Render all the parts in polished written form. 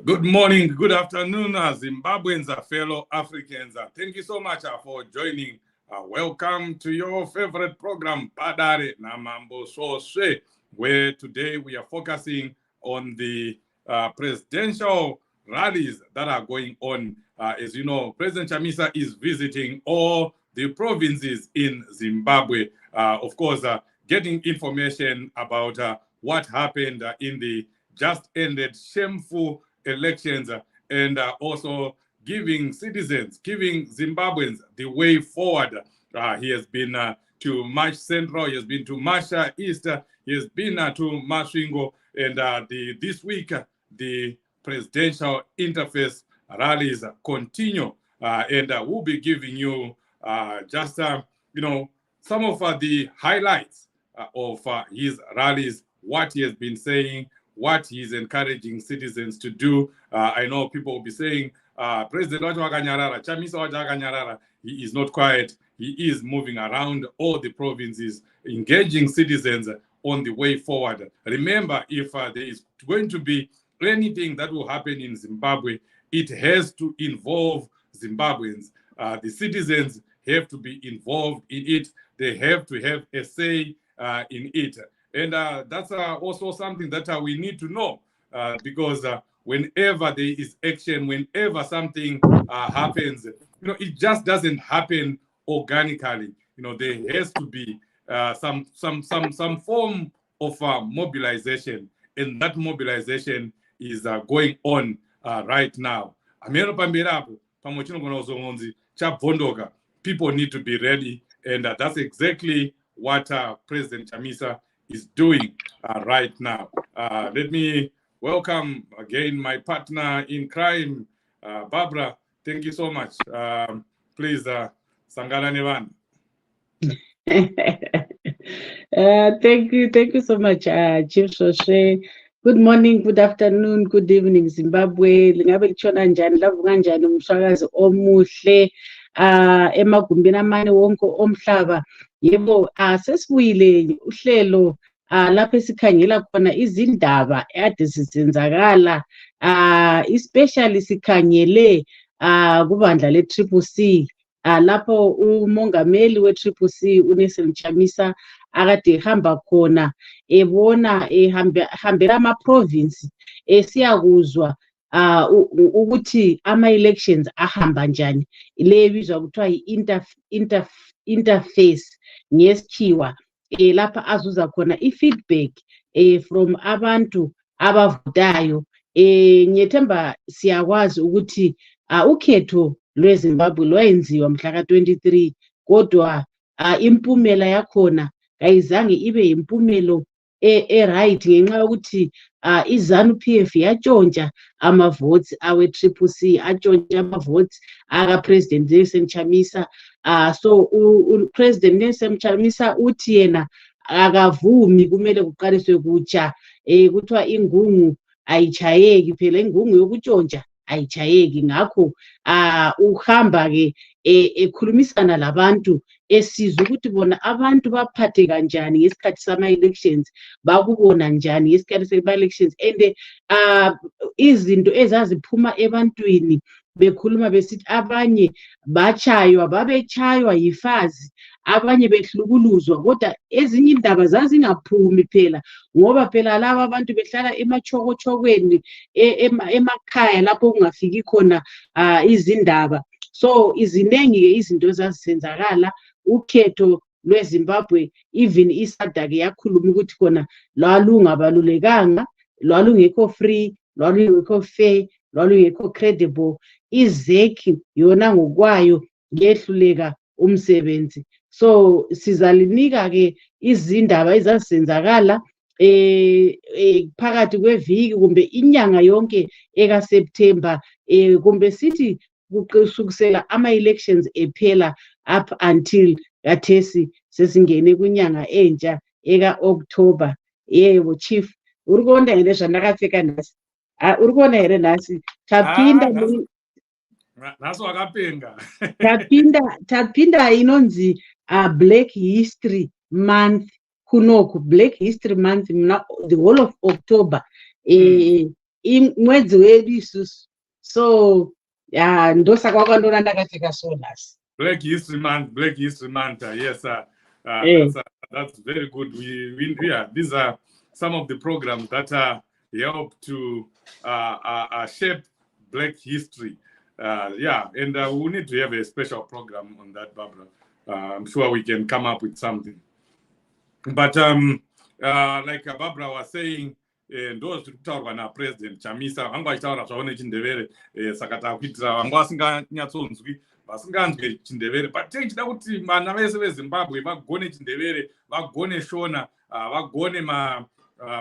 Good morning, good afternoon, Zimbabweans, fellow Africans. Thank you so much for joining. Welcome to your favorite program, Padare Namambo Soswe, where today we are focusing on the presidential rallies that are going on. As you know, President Chamisa is visiting all the provinces in Zimbabwe, of course, getting information about what happened in the just ended shameful elections, and also giving citizens, giving Zimbabweans the way forward. He has been to March Central, he has been to March East, he has been to Masvingo, and this week the presidential interface rallies continue, and we'll be giving you just some of the highlights of his rallies, what he has been saying, what he's encouraging citizens to do. I know people will be saying, President Chamisa, he is not quiet. He is moving around all the provinces, engaging citizens on the way forward. Remember, if there is going to be anything that will happen in Zimbabwe, it has to involve Zimbabweans. The citizens have to be involved in it. They have to have a say in it. And that's also something that we need to know, because whenever there is action, whenever something happens, it just doesn't happen organically. There has to be some form of mobilization, and that mobilization is going on right now. People need to be ready, and that's exactly what President Chamisa is doing right now. Let me welcome again my partner in crime, Barbara. Thank you so much. Please, Sangana Nevan. Thank you so much, Chief Soswe. Good morning, good afternoon, good evening, Zimbabwe. Lingabe litshona njani, lavuka kanjani umswakazi omuhle emagumbini amane wonke omhlaba. Yebo, sesibuyile uhlelo lapho esikhangela khona izindaba ade zisenzakala especially sikhangele kubandla le-CCC lapho umongameli we-CCC uNelson Chamisa akade ehamba khona ebona ehambela ama-province esiyakuzwa ukuthi ama-elections ahamba njani, le ebizwa kuthiwa yi-interface ngesikhiwa, lapha azuza khona i-feedback from abantu abavotayo. Ngiyethemba siyakwazi ukuthi ukhetho lweZimbabwe lwayenziwa mhla ka-23 kodwa impumela yakhona kayizange ibe yimpumelo right ngenxa yokuthi iZANU-PF yatshontsha ama-votes awe-CCC, atshontsha ama-votes aka-President Nelson Chamisa. So uPresident Nelson Chamisa uthi yena akavumi, kumele kuqaliswe kutsha, kuthiwa ingungu ayichayeki, phela ingungu yokutshontsha ayichayeki. Ngakho uhamba-ke ekhulumisana labantu esizwa ukuthi bona abantu baphathe kanjani ngesikhathi sama-elections, bakubona njani ngesikhathi sama-elections, and izinto ezaziphuma ebantwini bekhuluma besithi abanye batshaywa, babetshaywa yifazi, abanye behlukuluzwa, kodwa ezinye indaba zazingaphumi phela ngoba phela laba abantu behlala emachokotshokweni emakhaya lapho kungafiki khona izindaba. So iziningi-ke izinto ezazisenzakala. Ukhetho lweZimbabwe, even iSADC yakhuluma ukuthi khona lwalungabalulekanga, lwalungekho free, lwalungekho fair, lwalungekho credible. IZEC yona ngokwayo ngehluleka umsebenzi. So sizalinika-ke izindaba ezazisenzakala phakathi kweviki kumbe inyanga yonke ekaSeptember, kumbe sithi kusukisela ama-elections ephela up until kathesi sesingene kwinyanga entsha eka-October. Yebo chief, uri kuona here zvandakapfeka nhasi? Uri kuona here nhasi? Tapinda naso akapenga. tapinda inonzi Black History Month kunoku, Black History Month the whole of October, mwedzi wedu isusu. So ndosaka wakandona ndakapfeka so nhasi. Black History Month, yes, that's very good. These are some of the programs that help to shape Black history. And we need to have a special program on that, Barbara. I'm sure we can come up with something. But like Barbara was saying, ndo zviri kutaurwa naPresident Chamisa, vanga vachitaura zvavo nechindevere, saka takuitira vanga vasinganyatsonzwi, vasinganzwe chindevere. But tichida kuti vana vese veZimbabwe vagone chindevere, vagone shona, vagone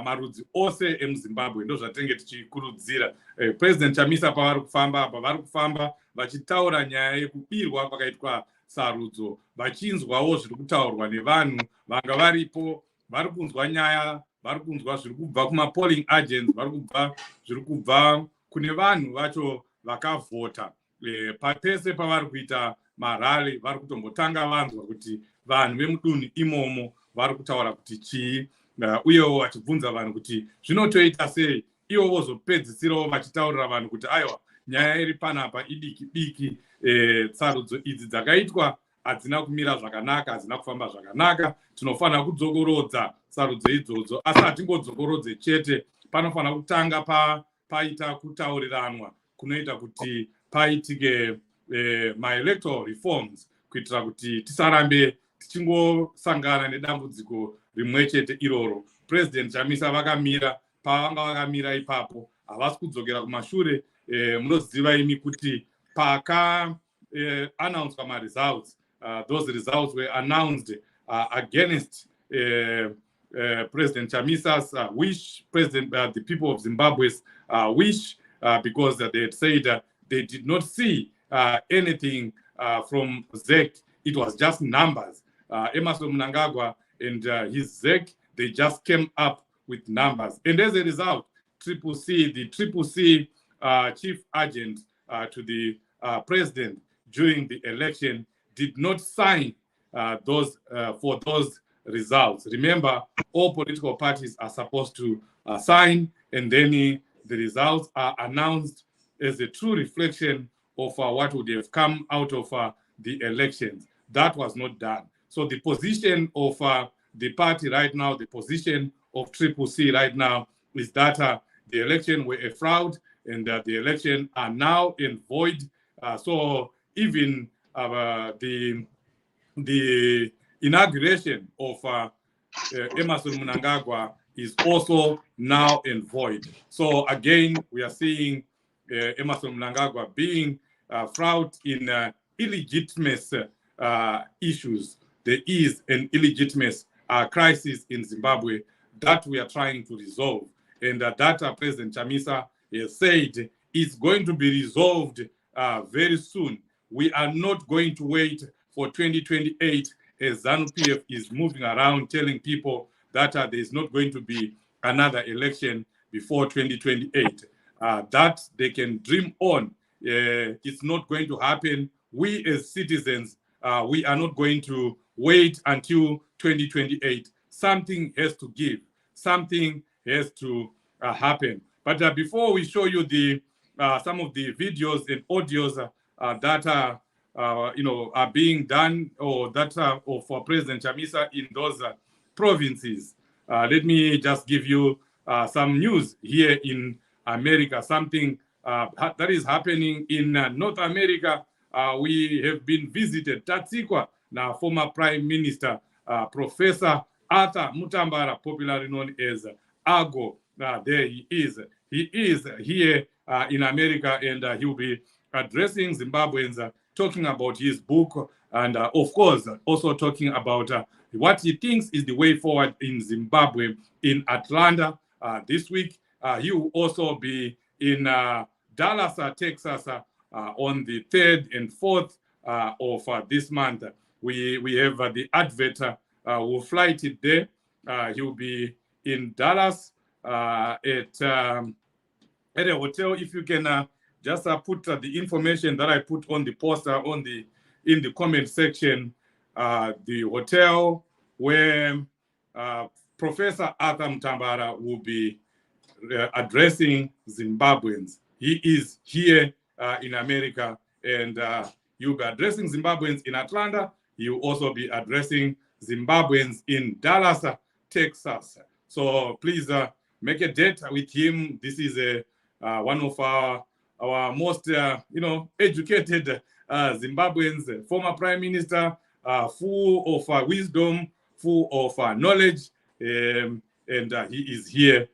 marudzi ose emuZimbabwe. Ndo zvatenge tichikurudzira. President Chamisa pavari kufamba vachitaura nyaya yekubirwa kwakaitwa sarudzo, vachinzwawo zviri kutaurwa nevanhu vanga varipo, vari kunzwa nyaya, vari kunzwa zviri kubva kuma-polling agents, vari kubva zviri kubva kune vanhu vacho vakavhota. Pese pavari kuita marali, vari kutombotanga vanzwa kuti vanhu vemudunhu imomo vari kutaura kuti chii, uyewo vachibvunza vanhu kuti zvinotoita sei, ivo vozopedzisirawo vachitaurira vanhu kuti aiwa, nyaya iri panapa idiki diki, sarudzo idzi dzakaitwa hadzina kumira zvakanaka, hadzina kufamba zvakanaka, tinofanira kudzokorodza sarudzo idzodzo. Asi hatingodzokorodze chete, panofanira kutanga paita kutauriranwa kunoita kuti paitike ma-electoral reforms, kuitira kuti tisarambe tichingosangana nedambudziko rimwe chete iroro. President Chamisa vakamira, pavanga vakamira ipapo, havasi kudzokera kumashure. Munoziva imi kuti announced ma-results, those results were announced against President Chamisa's wish, the people of Zimbabwe's wish, because they had said they did not see anything from ZEC. It was just numbers. Emerson Mnangagwa and his ZEC, they just came up with numbers. And as a result, the CCC chief agent to the president during the election did not sign for those results. Remember, all political parties are supposed to sign, and then the results are announced as a true reflection of what would have come out of the elections. That was not done. So the position of the party right now, the position of CCC right now is that the election were a fraud, and the election are now in void. So even the inauguration of Emmerson Mnangagwa is also now in void. So again, we are seeing Emmerson Mnangagwa being fraud in illegitimate issues. There is an illegitimate crisis in Zimbabwe that we are trying to resolve, and that President Chamisa has said is going to be resolved very soon. We are not going to wait for 2028 as ZANU-PF is moving around telling people that there is not going to be another election before 2028. That they can dream on. It's not going to happen. We as citizens, we are not going to wait until 2028. Something has to give. Something has to happen. But before we show you the some of the videos and audios that are being done, or that for President Chamisa in those provinces, let me just give you some news here in America. Something that is happening in North America. We have been visited. Tatsikwa, now former Prime Minister, Professor Arthur Mutambara, popularly known as Ago. There he is. He is here in America, and he will be addressing Zimbabweans, talking about his book, and of course, also talking about what he thinks is the way forward in Zimbabwe in Atlanta this week. He will also be in Dallas, Texas, on the 3rd and 4th of this month. We have the advert. We'll flight it there. He will be in Dallas at a hotel. If you can just put the information that I put on the poster in the comment section, the hotel where Professor Arthur Mutambara will be addressing Zimbabweans. He is here in America, and you'll be addressing Zimbabweans in Atlanta. You'll also be addressing Zimbabweans in Dallas, Texas. So please make a date with him. This is one of our most educated Zimbabweans, former Prime Minister, full of wisdom, full of knowledge, and he is here.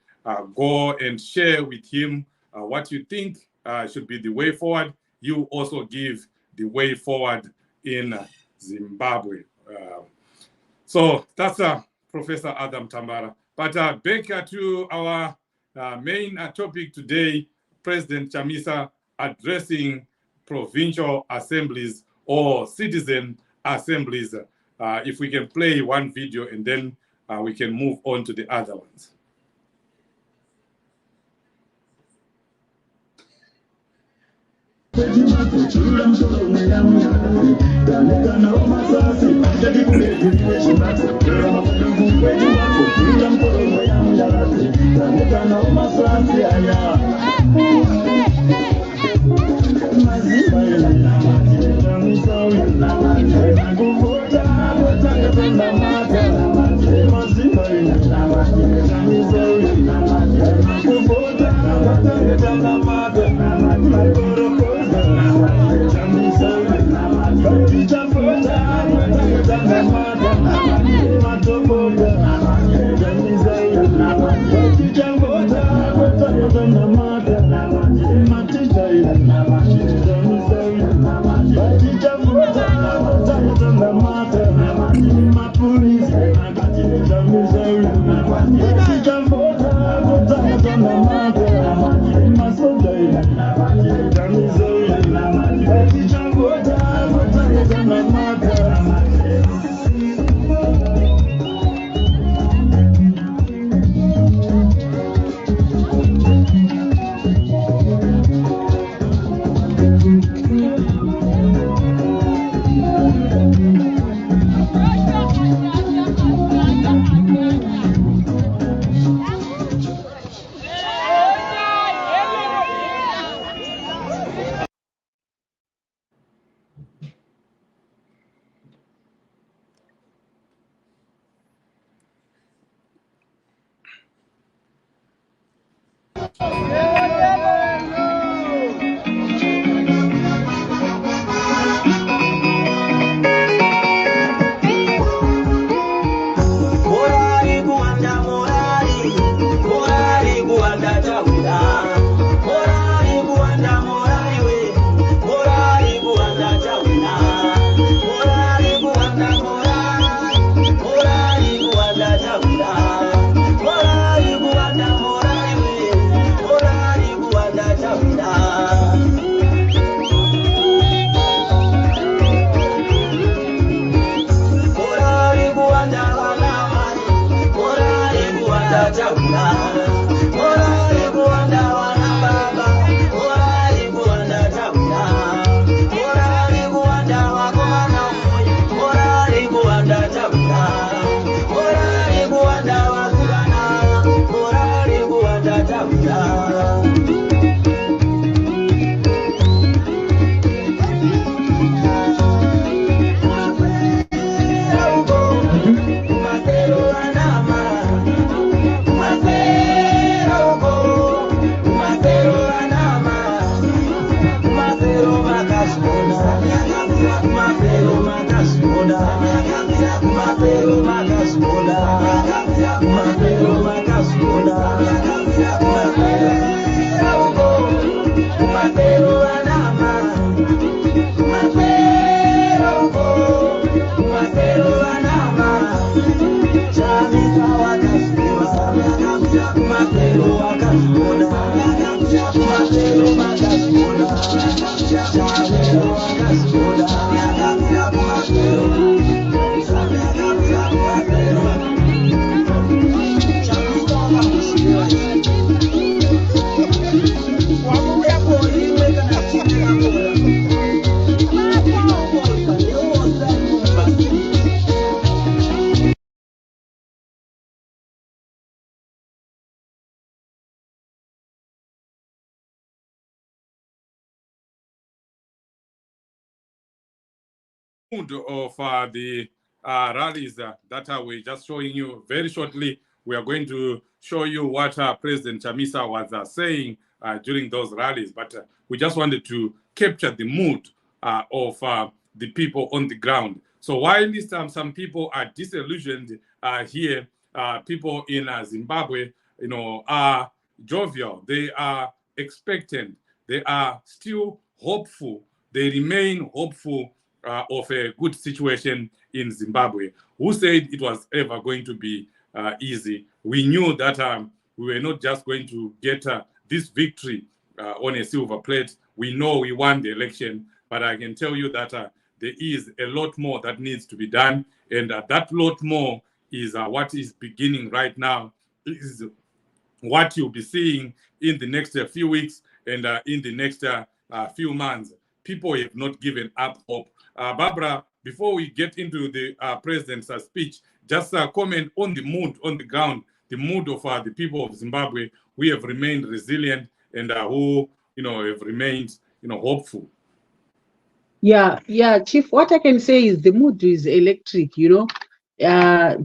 Go and share with him what you think should be the way forward. You also give the way forward in Zimbabwe. So that's Professor Adam Tambara. But back to our main topic today, President Chamisa addressing provincial assemblies or citizen assemblies. If we can play one video, and then we can move on to the other ones. Mood of the rallies that we're just showing you very shortly. We are going to show you what President Chamisa was saying during those rallies, but we just wanted to capture the mood of the people on the ground. So while some people are disillusioned here, people in Zimbabwe, are jovial. They are expectant. They are still hopeful. They remain hopeful of a good situation in Zimbabwe. Who said it was ever going to be easy? We knew that we were not just going to get this victory on a silver plate. We know we won the election, but I can tell you that there is a lot more that needs to be done, and that lot more is what is beginning right now. Is what you'll be seeing in the next few weeks and in the next few months. People have not given up hope. Barbara, before we get into the president's speech, just comment on the mood on the ground, the mood of the people of Zimbabwe who have remained resilient and who, have remained, hopeful. Yeah, Chief. What I can say is the mood is electric.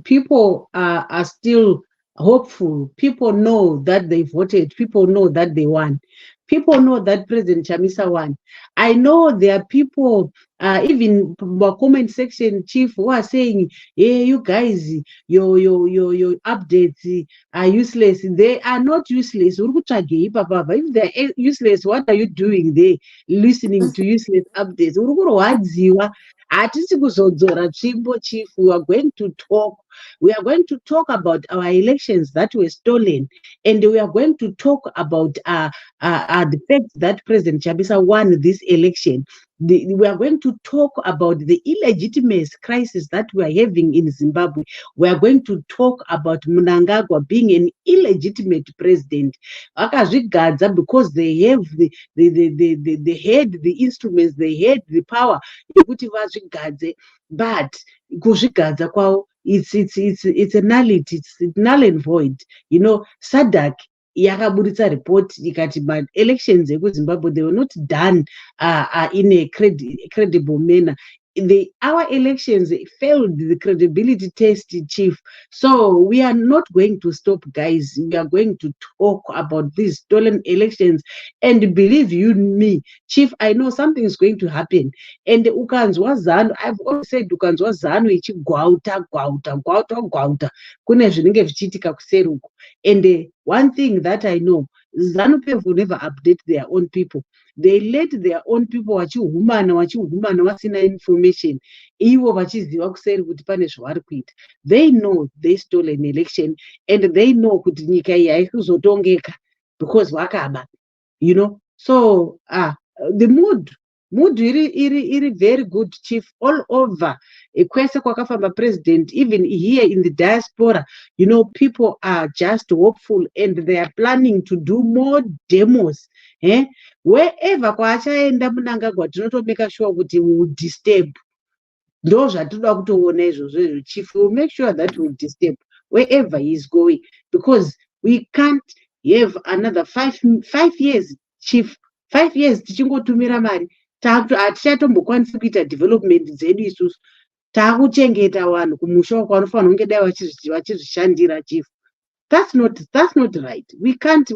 People are still hopeful. People know that they voted. People know that they won. People know that President Chamisa won. I know there are people, even the comment section, Chief, who are saying, "Hey, you guys, your updates are useless." They are not useless. If they're useless, what are you doing there, listening to useless updates? Chief, we are going to talk. We are going to talk about our elections that were stolen, and we are going to talk about the fact that President Chamisa won this election. We are going to talk about the illegitimate crisis that we are having in Zimbabwe. We are going to talk about Mnangagwa being an illegitimate president. Because they have they had the instruments, they had the power. But kuzvigadza kwavo, it's a nullity, it's null and void. SADC yakaburitsa report ikati but elections ekuzimbabwe they were not done in a credible manner. our elections failed the credibility test, Chief. So we are not going to stop, guys. We are going to talk about these stolen elections. And believe you me, Chief, I know something is going to happen. And ukanzwa zanu, I've always said ukanzwa zanu ichigwauta kune zvinenge zvichiitika kuseri uko. And one thing that I know, ZANU-PF will never update their own people. They let their own people vachihumana vasina information. Ivo vachiziva kuseri kuti pane zvavari kuita. They know they stole an election and they know kuti nyika iyi haikuzotongeka because vakaba, you know. So the mood iri very good, Chief, all over. Kwese kwakafamba president, even here in the diaspora, you know, people are just hopeful and they are planning to do more demos. Wherever kwaachaenda Mnangagwa tinotomeka sure kuti we will disturb. Ndo zvatoda kutoona izvozvo, Chief. We will make sure that we will disturb wherever he is going, because we can't have another 5 years, Chief. 5 years tichingotumira mari hatichatombokwanisi kuita development dzedu isusu. Taakuchengeta vanhu kumusha uko vanofanira kunge dai vachizvishandira, Chief. That's not right. We can't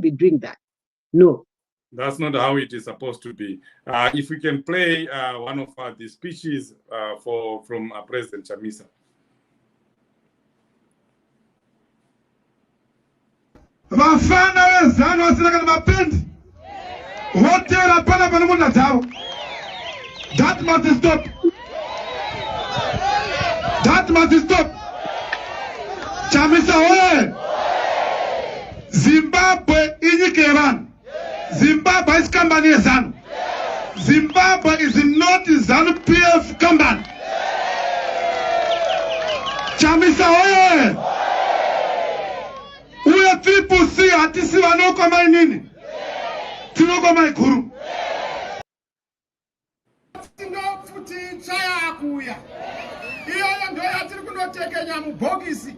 be doing that. No. That's not how it is supposed to be. If we can play one of the speeches from President Chamisa. Vafana vezano vasina kana mapendi. Hotela pana munhu dzavo. That must stop. That must stop. Chamisa oye. Zimbabwe inyika yevanhu. Zimbabwe is company ZANU. Zimbabwe is not ZANU-PF company. Chamisa oye. Uye people see atisi vanokoma inini. Tinokoma ikuru. Tinofuti chaya kuya. Iyo ndo yatiri kunotekenya mubhokisi.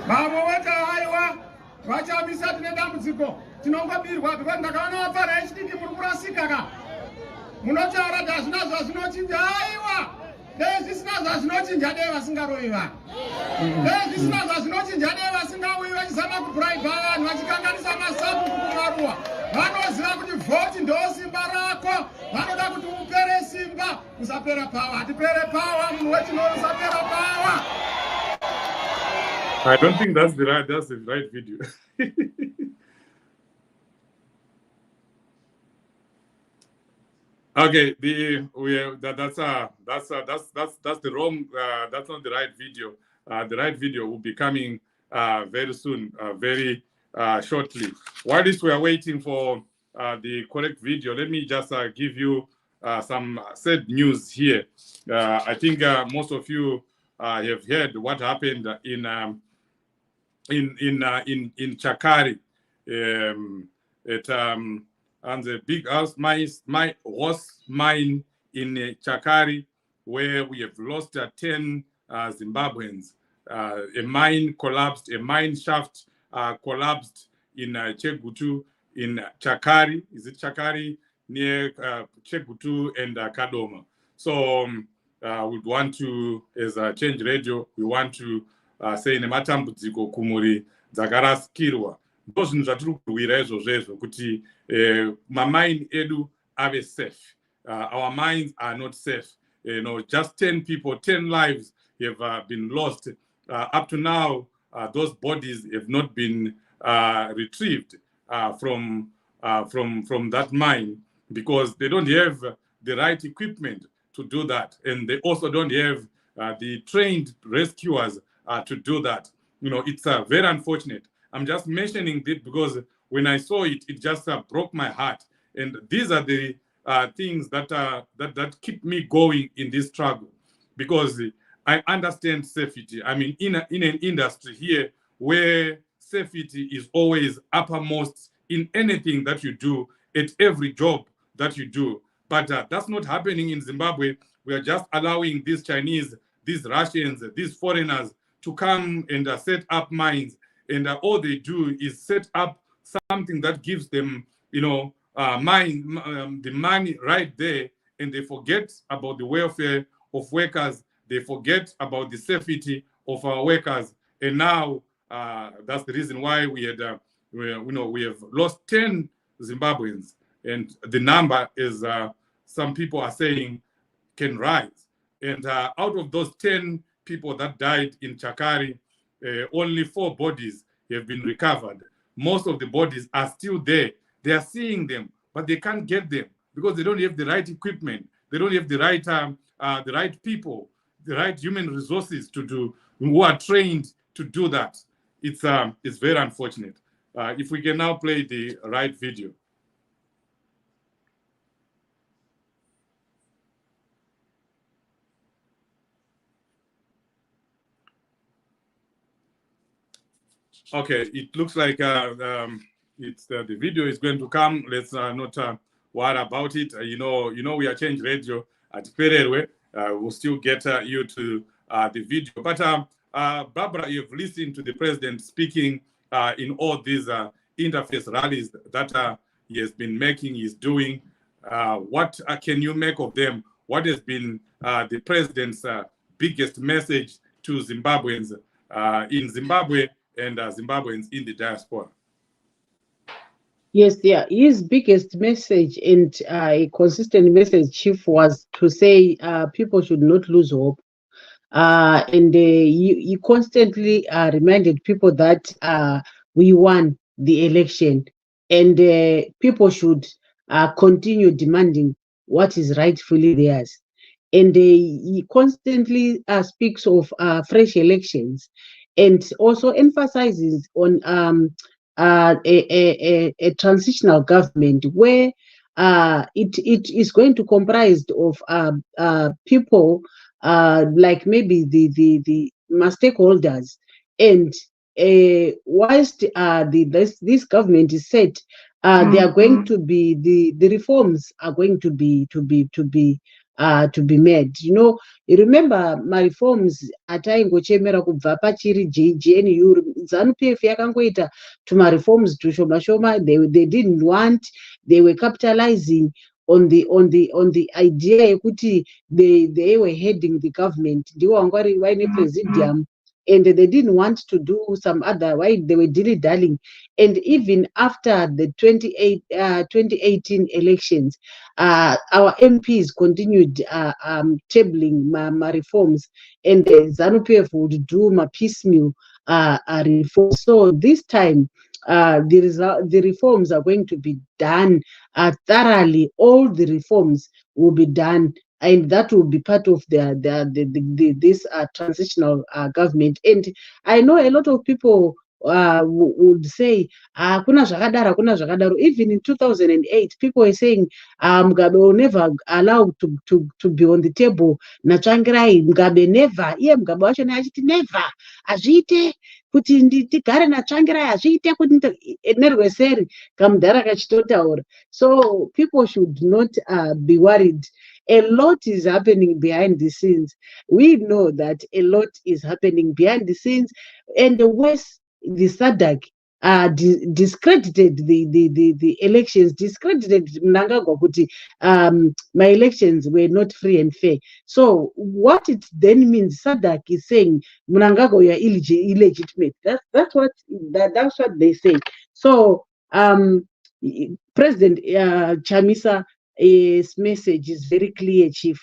Babo weka haiwa vachamisa tine dambudziko tinongobirwa because ndakaona vapfara echidiki muri kurasika ka munotaura kuti hazvina zvazvinochinja. Haiwa dei zvisina zvazvinochinja dei vasingarovi vanhu, dei zvisina zvazvinochinja dei vasingauyi vachizama kubraiba vanhu vachikanganisa masapu kumaruwa. Vanoziva kuti vhoti ndo simba rako, vanoda kuti upere simba usapera pawa. Hatipere pawa, munhu wechino usapera pawa. I don't think that's the right video. Okay, that's the wrong. That's not the right video. The right video will be coming very soon, very shortly. While we are waiting for the correct video, let me just give you some sad news here. I think most of you have heard what happened in Chakari, and the big horse mine in Chakari, where we have lost 10 Zimbabweans. A mine collapsed, a mine shaft collapsed in Chegutu, in Chakari. Is it Chakari? Near Chegutu and Kadoma. So we want to, as a Change Radio, we want to say nematambudziko kumuri dzakarasikirwa. Ndo zvinhu zvatiri kurwira izvozvo kuti mamaini edu ave safe. Our mines are not safe. You know, just 10 people, 10 lives have been lost. Up to now, those bodies have not been retrieved from that mine because they don't have the right equipment to do that, and they also don't have the trained rescuers to do that. You know, it's very unfortunate. I'm just mentioning this because when I saw it, it just broke my heart. And these are the things that keep me going in this struggle, because I understand safety. I mean, in an industry here where safety is always uppermost in anything that you do, at every job that you do. But that's not happening in Zimbabwe. We are just allowing these Chinese, these Russians, these foreigners to come and set up mines. And all they do is set up something that gives them, the money right there, and they forget about the welfare of workers. They forget about the safety of our workers. And now that's the reason why we have lost 10 Zimbabweans, and the number is some people are saying can rise. And out of those 10 people that died in Chakari, only 4 bodies have been recovered. Most of the bodies are still there. They are seeing them, but they can't get them because they don't have the right equipment. They don't have the right people, the right human resources who are trained to do that. It's very unfortunate. If we can now play the right video. Okay, it looks like it's the video is going to come. Let's not worry about it. We are Change Radio at Pererwe. We'll still get you to the video. But Barbara, you've listened to the president speaking in all these interface rallies that he has been making, he's doing. What can you make of them? What has been the president's biggest message to Zimbabweans in Zimbabwe and Zimbabweans in the diaspora? Yes, yeah. His biggest message and a consistent message, Chief, was to say people should not lose hope. And he constantly reminded people that we won the election, and people should continue demanding what is rightfully theirs. And he constantly speaks of fresh elections, and also emphasizes on a transitional government where it is going to comprise of people like maybe the stakeholders, and whilst this government is set, they are going to be the reforms are going to be made. You remember my reforms ataingochemera kubva pachiri JNU, ZANU-PF yakangoita tuma reforms tushoma shoma. They didn't want, they were capitalizing on the idea yekuti they were heading the government, ndiwo wangwari vaine presidium, and they didn't want to do some other, why they were dilly-dallying. And even after the 2018 elections, our MPs continued tabling my reforms, and the ZANU-PF would do my piecemeal reforms. So this time, the reforms are going to be done thoroughly. All the reforms will be done, and that will be part of this transitional government. And I know a lot of people would say kuna zvakadaro. Even in 2008, people were saying Mugabe will never allow to be on the table natsvangirai. Mugabe never, iye Mugabe wacho achiti never, azviite kuti tigare natsvangirai, azviite kuti nerweseri kamudhara kachitotaura. So people should not be worried. A lot is happening behind the scenes. We know that a lot is happening behind the scenes, and the West, the SADC, discredited the elections, discredited Mnangagwa kuti my elections were not free and fair. So what it then means, SADC is saying Mnangagwa, you are illegitimate. That's what they say. So President Chamisa'S message is very clear, Chief.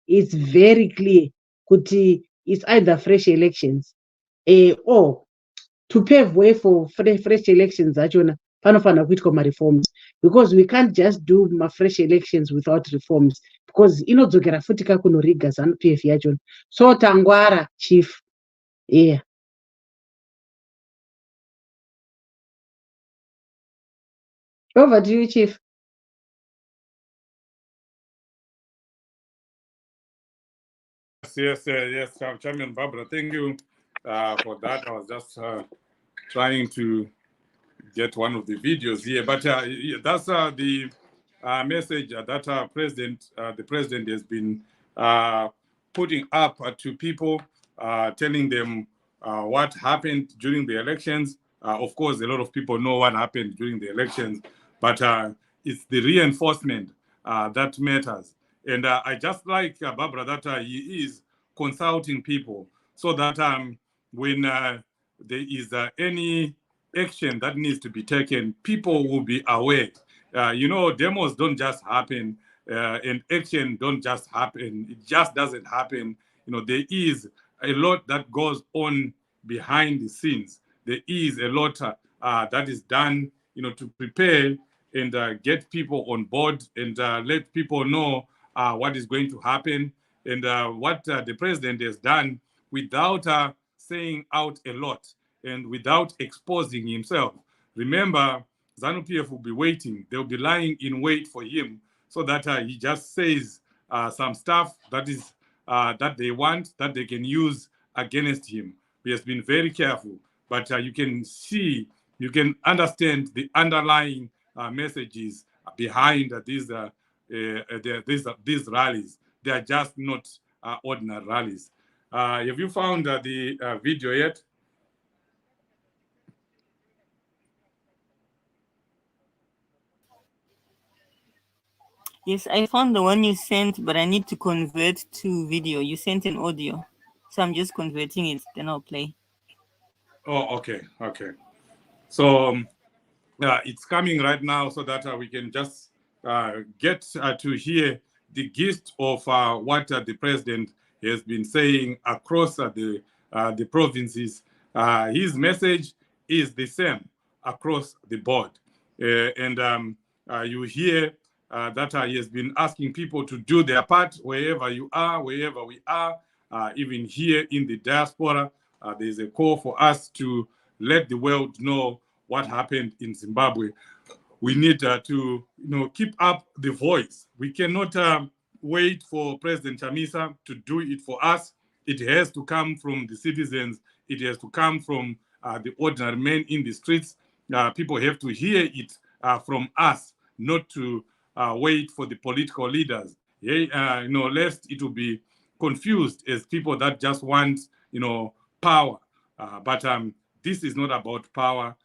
It's very clear. Kuti it's either fresh elections or to pave way for fresh elections achona panofana kuitwa ma-reforms, because we can't just do fresh elections without reforms, because inodzokera futi kakunoriga ZANU-PF yachona. So tangwara, Chief. Yeah. Over to you, Chief. Yes, Chairman Barbara, thank you for that. I was just trying to get one of the videos here, but that's the message that the president has been putting up to people, telling them what happened during the elections, Of course, a lot of people know what happened during the elections, but it's the reinforcement that matters. And I just like Barbara that he is consulting people so that when there is any action that needs to be taken, people will be aware. Demos don't just happen and action don't just happen. It just doesn't happen. There is a lot that goes on behind the scenes. There is a lot that is done, to prepare and get people on board and let people know what is going to happen and what the president has done without saying out a lot and without exposing himself. Remember, ZANU-PF will be waiting. They'll be lying in wait for him so that he just says some stuff that is that they want, that they can use against him. He has been very careful, but you can see, you can understand the underlying messages behind these rallies. They are just not ordinary rallies. Have you found the video yet? Yes, I found the one you sent, but I need to convert to video. You sent an audio, so I'm just converting it, then I'll play. Oh, okay. So it's coming right now so that we can just get to hear the gist of what the president has been saying across the provinces. His message is the same across the board. And you hear that he has been asking people to do their part wherever you are, wherever we are, even here in the diaspora. There's a call for us to let the world know what happened in Zimbabwe. We need to keep up the voice. We cannot wait for President Chamisa to do it for us. It has to come from the citizens. It has to come from the ordinary men in the streets. People have to hear it from us, not to wait for the political leaders. Lest it will be confused as people that just want, power. But this is not about power.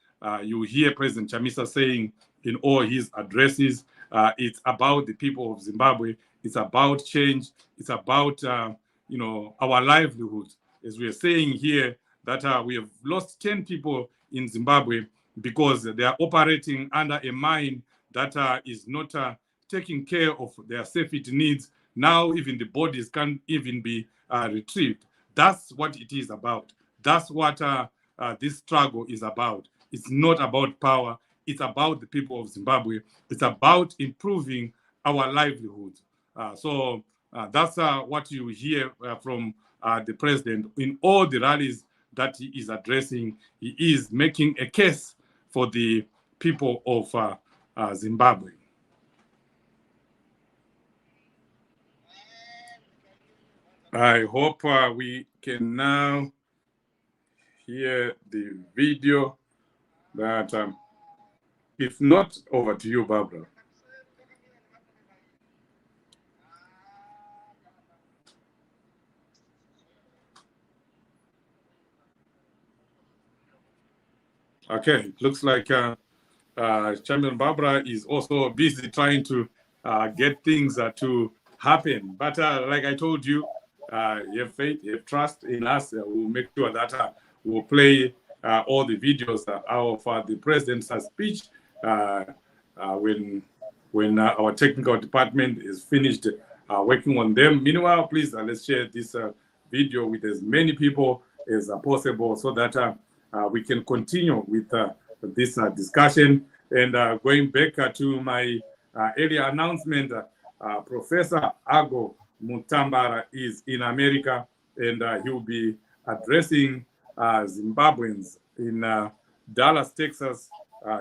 You hear President Chamisa saying in all his addresses, it's about the people of Zimbabwe. It's about change. It's about, our livelihoods. As we are saying here, that we have lost 10 people in Zimbabwe because they are operating under a mine that is not taking care of their safety needs. Now even the bodies can't even be retrieved. That's what it is about. That's what this struggle is about. It's not about power. It's about the people of Zimbabwe. It's about improving our livelihoods. So that's what you hear from the president in all the rallies that he is addressing. He is making a case for the people of Zimbabwe. I hope we can now hear the video. That if not, over to you, Barbara. Okay, looks like Champion Barbara is also busy trying to get things to happen. But like I told you, you have faith, you have trust in us. We'll make sure that we'll play all the videos of the president's speech when our technical department is finished working on them. Meanwhile, please let's share this video with as many people as possible so that we can continue with this discussion. And going back to my earlier announcement, Professor Ago Mutambara is in America, and he will be addressing Zimbabweans in Dallas, Texas.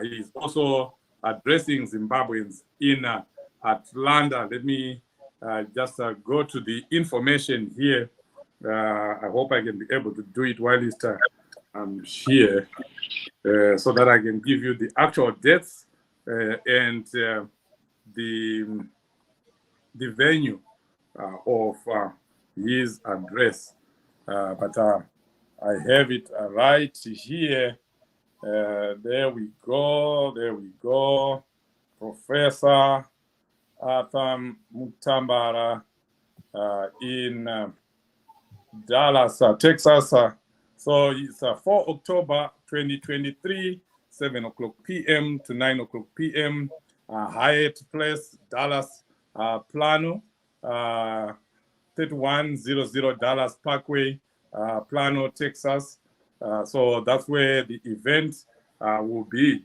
He is also addressing Zimbabweans in Atlanta. Let me just go to the information here. I hope I can be able to do it while I'm here so that I can give you the actual dates and the venue of his address. But I have it right here There we go. Professor Atam Mutambara in Dallas, Texas. So it's 4 October 2023, 7 o'clock p.m. to 9 o'clock p.m. Hyatt Place, Dallas, Plano, 3100 Dallas Parkway, Plano, Texas. So that's where the event will be.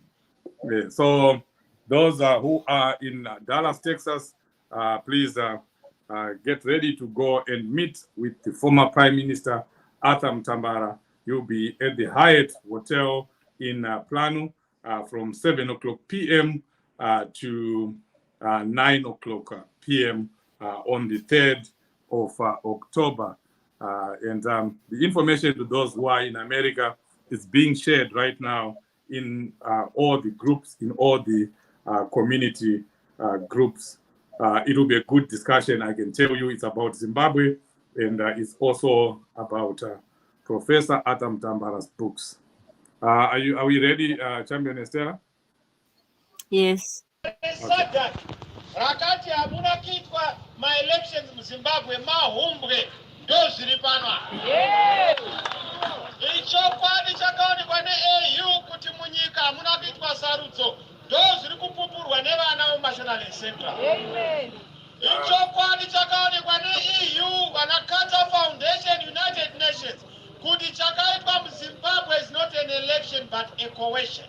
So those who are in Dallas, Texas, please get ready to go and meet with the former Prime Minister, Atam Tambara. You'll be at the Hyatt Hotel in Plano from 7 o'clock p.m. To 9 o'clock p.m. On the 3rd of October. And the information to those who are in America is being shared right now in all the groups, in all the community groups. It will be a good discussion. I can tell you it's about Zimbabwe, and it's also about Professor Atam Tambara's books. Are we ready, Champion Estella? Yes. Rakati hamuna kuitwa ma-elections muZimbabwe mahumbwe ndozviri pano. Ichokwadi chakaonekwa ne-AU kuti munyika hamuna kuitwa sarudzo ndozviri kupupurwa nevana veMashonaland Central. Ichokwadi chakaonekwa ne-EU vana Carter Foundation, United Nations, kuti chakaitwa muZimbabwe is not an election but a coercion.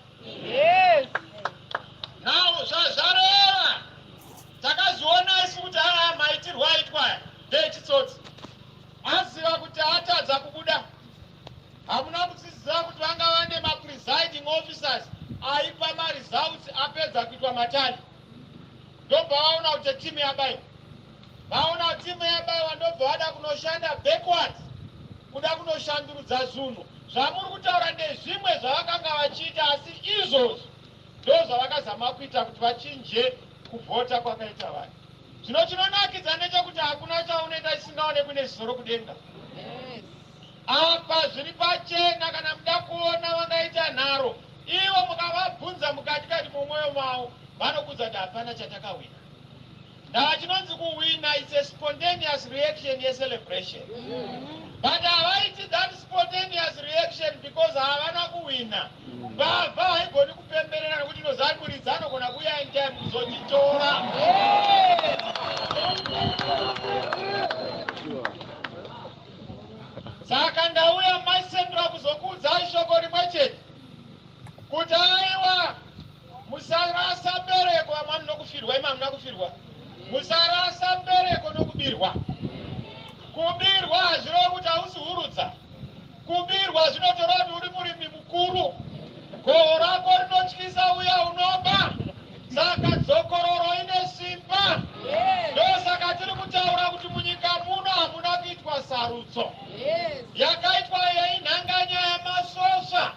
Now zvazvareva takaziona isi kuti maitirwo aitwa ndechitsotsi. Aziva kuti atadza kubuda. Hamuna kudzidzira kuti vanga vane ma-presiding officers aipa ma-results apedza kuitwa matani. Ndobva vaona kuti timu yabayiwa. Vaona kuti timu yabayiwa ndobva vada kunoshanda backwards. Kuda kunoshandurudza zunhu. Zvamuri kutaura ndezvimwe zvavakanga vachiita asi izvozvo ndozvavakazama kuita kuti vachinje kuvhota kwakaita vanhu. Zvino chinonakidza ndechekuti hakuna chaunoita chisingaonekwi nezvisoro kudenga. Apa zviri pachena kana muda kuona vangaita nharo. Ivo mukavabvunza mukati mumwoyo mavo vanokudza kuti hapana chatakawina. Ndava chinonzi kuwina is a spontaneous reaction yecelebration. But havaiti that spontaneous reaction because havana kuwina. Baba haigoni kupemberera nekuti nozanburidza anogona kuuya anytime kuzotitora. Saka ndauya muCentral kuzokuudzai shoko rimwe chete kuti aiwa musarasa mbereko vamwe munokufirwa ima hamuna kufirwa. Musarasa mbereko nokubirwa. Kubirwa hazvireva kuti hausi hurudza. Kubirwa zvinotora kuti uri murimi mukuru. Goho rako rinotyisa uya unoba. Saka dzokororo ine simba. Ndosaka tiri kutaura kuti munyika muno hamuna kuitwa sarudzo. Yakaitwa yeinhanganya yamasvosva.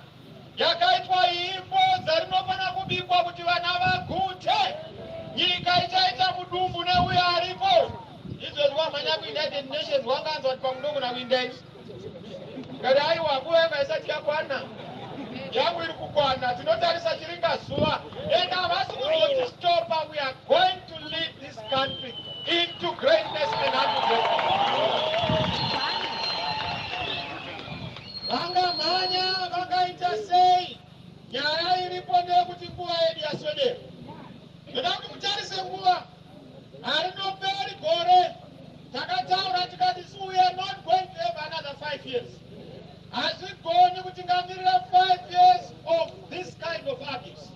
Yakaitwa imbo dzarinofana kubikwa kuti vana vagute. Nyika ichaita mudumbu neuya aripo. Izvo zvamhanya kuUnited Nations wanganzwa kuti pamudongona kuinda izvi. Kari aiwa nguva yanga isati yakwana. Yangu iri kukwana. Tinotarisa chiringa zuva. And havasi kuzotistopa. We are going to lead this country into greatness and unto greatness. Vanga mhanya vakaita sei. Nyaya iripo ndeyekuti nguva yedu yaswedera. Ndoda kuti mutarise nguva. Harinoperi gore. Takataura tikati we are not going to have another 5 years. Hazvigoni kuti ngamirira 5 years of this kind of abuse.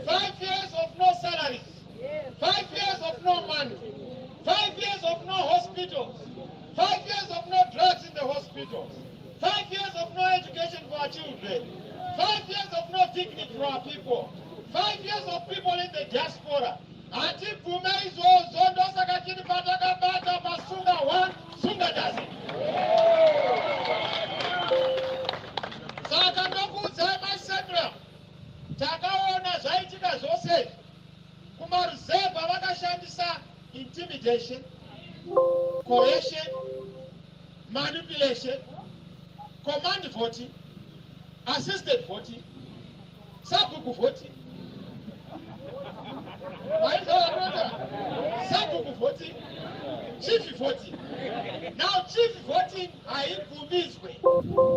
5 years of no salaries. 5 years of no money. 5 years of no hospitals. 5 years of no drugs in the hospitals. 5 years of no education for our children. 5 years of no dignity for our people. 5 years of people in the diaspora. Hatibvume izvozvo ndosaka tiri patakabata pasunga 1 sunga dozen. Saka ndokuudzai muCentral takaona zvaitika zvose. Kumaruzevha vakashandisa intimidation, coercion, manipulation, command voting, assisted voting, Sabhuku voting. Sabhuku voting. Chief voting. Now chief voting haibvumiswe.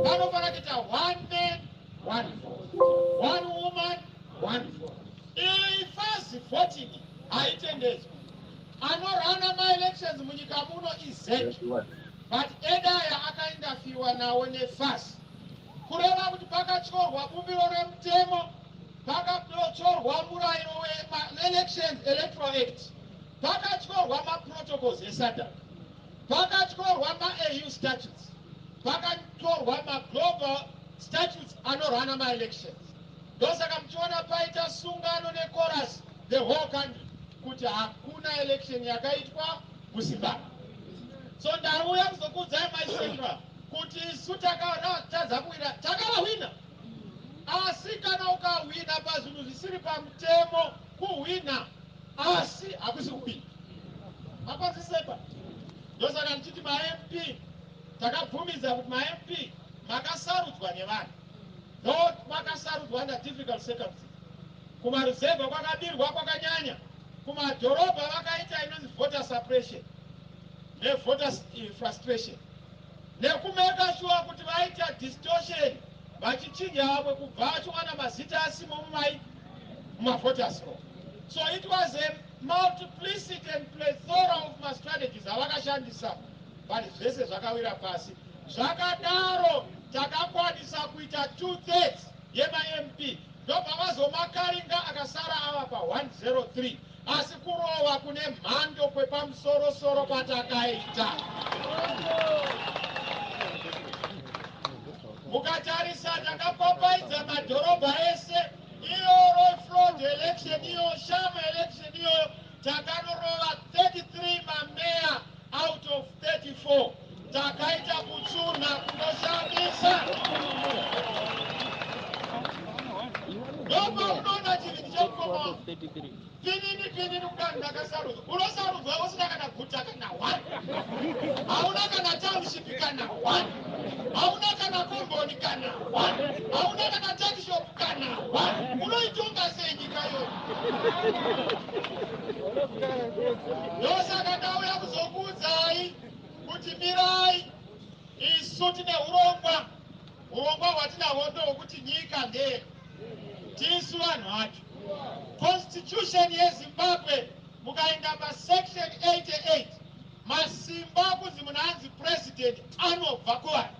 Panofanira kuita 1 man, 1 vote. 1 woman, 1 vote. Iyi first voting haitendedzwi. Anorana ma-elections munyika muno izeki. But edaya akaindafiwa nawo nefasi. Kureva kuti pakatyorwa bumbiro remutemo, pakatyorwa murayiro we-elections electoral act, pakatyorwa ma-protocols esadc, pakatyorwa ma-AU statutes, pakatyorwa ma-global statutes anorana ma-elections. Ndosaka muchiona paita sungano nechorus the whole country kuti hakuna election yakaitwa muZimbabwe. So ndauya kuzokuudzai maisendra kuti isu takatadza kuwina takavahwina, asi kana ukahwina pazvinhu zvisiri pamutemo kuhwina, asi hakusi kuwina. Makwaziseba ndosaka ndichiti ma-MP takabvumidza kuti ma-MP makasarudzwa nevanhu, though makasarudzwa under difficult circumstances. Kumaruzevha kwakabirwa kwakanyanya, kumadhorobha vakaita inonzi voter suppression nevoter frustration, nekumeka sure kuti vaita distortion vachichinja vamwe kubva vachiwana mazita asimo mumavoters roll. So it was a multiplicity and plethora of my strategies avakashandisa, but zvese zvakawira pasi. Zvakadaro takakwanisa kuita 2/3 yema-MP, ndobva vazomakaringa akasara ava pa103, asi kurova kune mhando kwepamusoro-soro kwatakaita. Mukatarisa takapapaidza madhorobha ese, iyo road fraud election, iyo sham election, iyo takanorova 33 mameya out of 34. Takaita kutsuna kunoshamisa. Ndomba unoona chivindi chekukoma pinini kukani ndakasarudzwa. Unosarudzwa usina kana guta kana 1, hauna kana township kana 1, hauna kana komboni kana 1, hauna kana takishop kana 1. Unoitonga sei nyika yo? Ndosaka ndauya kuzokuudzai kuti mirai, isu tine urongwa hwatinahwo ndohwokuti nyika ndeyedu, tisu vanhu vacho. Constitution yeZimbabwe mukaenda pasection 88, masimba kunzi munhu anzi president anobva kuvanhu.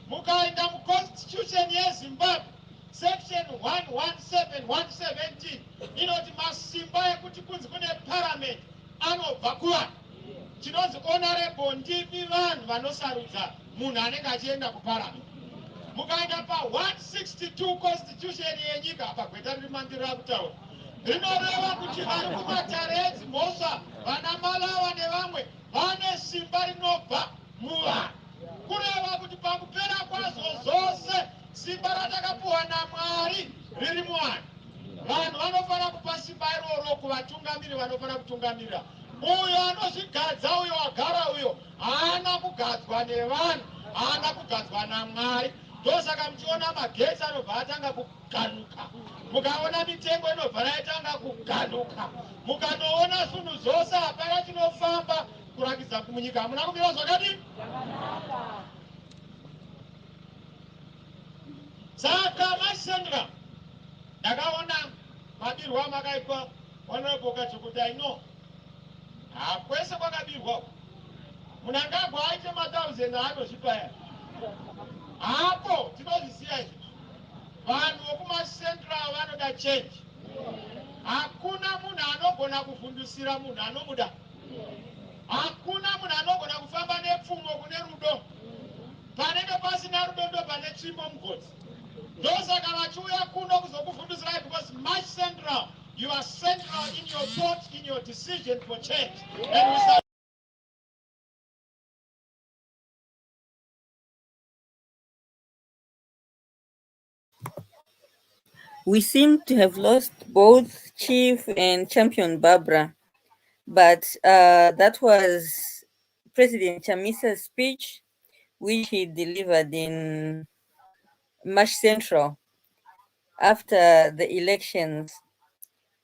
Mukaenda muconstitution yeZimbabwe section 117 117 inoti masimba ekuti kunzi kune parliament anobva kuvanhu. Chinonzi honorable ndivi vanhu vanosarudza munhu anenge achienda kuparliament. Mukaenda pa162 constitution yenyika, apa gweta riri mandirira kutaura, rinoreva kuti vari kumatare edzimhosva, vana Malawa nevamwe vane simba rinobva muvanhu. Kureva kuti pakupera kwazo zvose simba ratakapuwa naMwari riri muvanhu. Vanhu vanofanira kupa simba iroro kuvatungamiri vanofanira kutungamirira. Uyo anozvigadza, uyo wagara uyo, haana kugadzwa nevanhu, haana kugadzwa naMwari. Ndosaka muchiona magetsi anobva atanga kuganuka, mukaona mitengo inobva yaitanga kuganuka, mukanoona zvinhu zvose hapana chinofamba, kurakidza kuti munyika hamuna kumira zvakadini. Saka masendra ndakaona mabirwa makaitwa honorable Kachukuti, ino hakwese kwakabirwa munhu angagwa aite ma1000 aanozvipaya. Hapo tinozviziva izvi. Vanhu vokumasentral vanoda change. Hakuna munhu anogona kuvhundusira munhu anomuda. Hakuna munhu anogona kufamba nepfumo kune rudo. Panenge pasina rudo ndo pane tsvimbo mugodzi. Ndosaka vachiuya kuno kuzokuvhundusirai, because much central, you are central in your thoughts, in your decision for change. And we start. We seem to have lost both Chief and Champion Barbara, but that was President Chamisa'S speech, which he delivered in March Central. after the elections.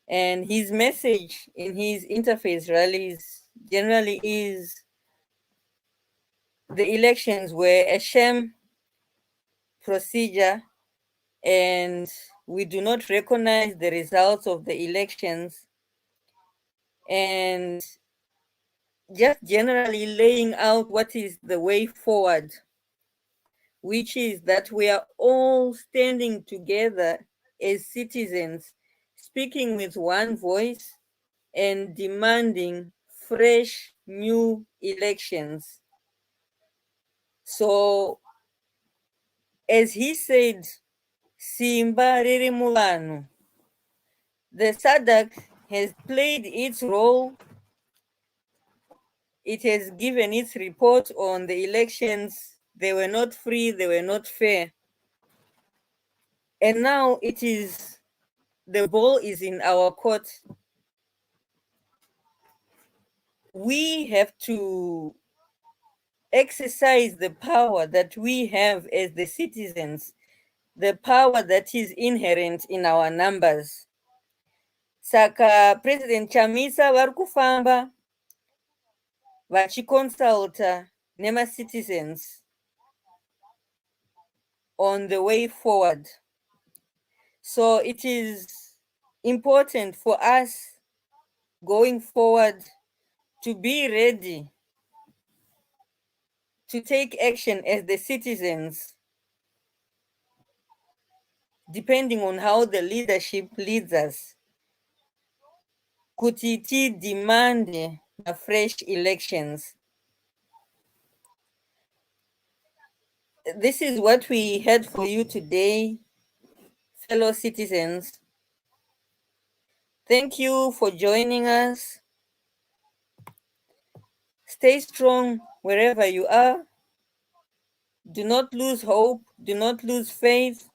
And his message in his interfaith rallies generally is the elections were a sham procedure, and we do not recognize the results of the elections, and just generally laying out what is the way forward, which is that we are all standing together as citizens, speaking with one voice and demanding fresh new elections. So, as he said, Simba riri mulanu. The SADC has played its role. It has given its report on the elections. They were not free, they were not fair. And now the ball is in our court. We have to exercise the power that we have as the citizens, the power that is inherent in our numbers. Saka President Chamisa vari kufamba vachiconsulta nema-citizens on the way forward. So it is important for us going forward to be ready to take action as the citizens, depending on how the leadership leads us. Kuti ti demand fresh elections. This is what we had for you today, fellow citizens. Thank you for joining us. Stay strong wherever you are. Do not lose hope. Do not lose faith.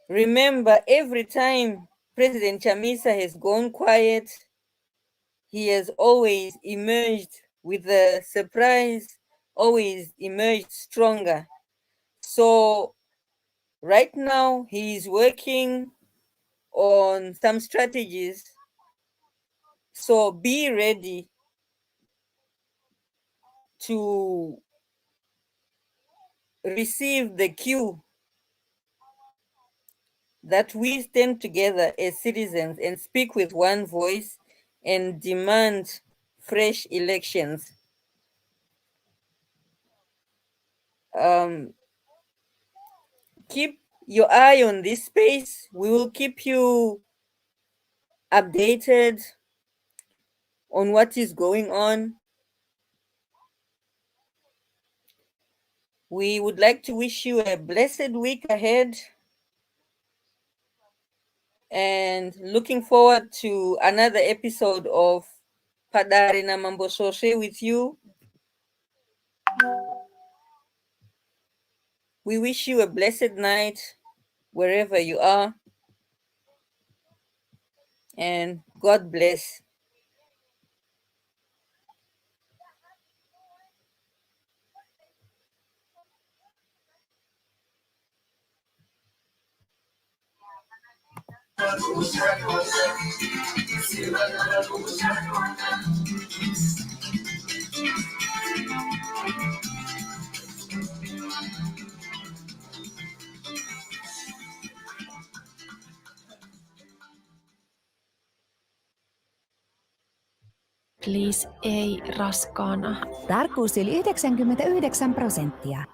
Remember, every time President Chamisa has gone quiet, he has always emerged with a surprise, always emerged stronger. So right now, he is working on some strategies. So be ready to receive the cue that we stand together as citizens and speak with one voice and demand fresh elections. Keep your eye on this space. We will keep you updated on what is going on. We would like to wish you a blessed week ahead, and looking forward to another episode of Padari na Mambo Shoshe with you. We wish you a blessed night wherever you are, and God bless. Please ei raskaana. Tarkkuus yli 99%.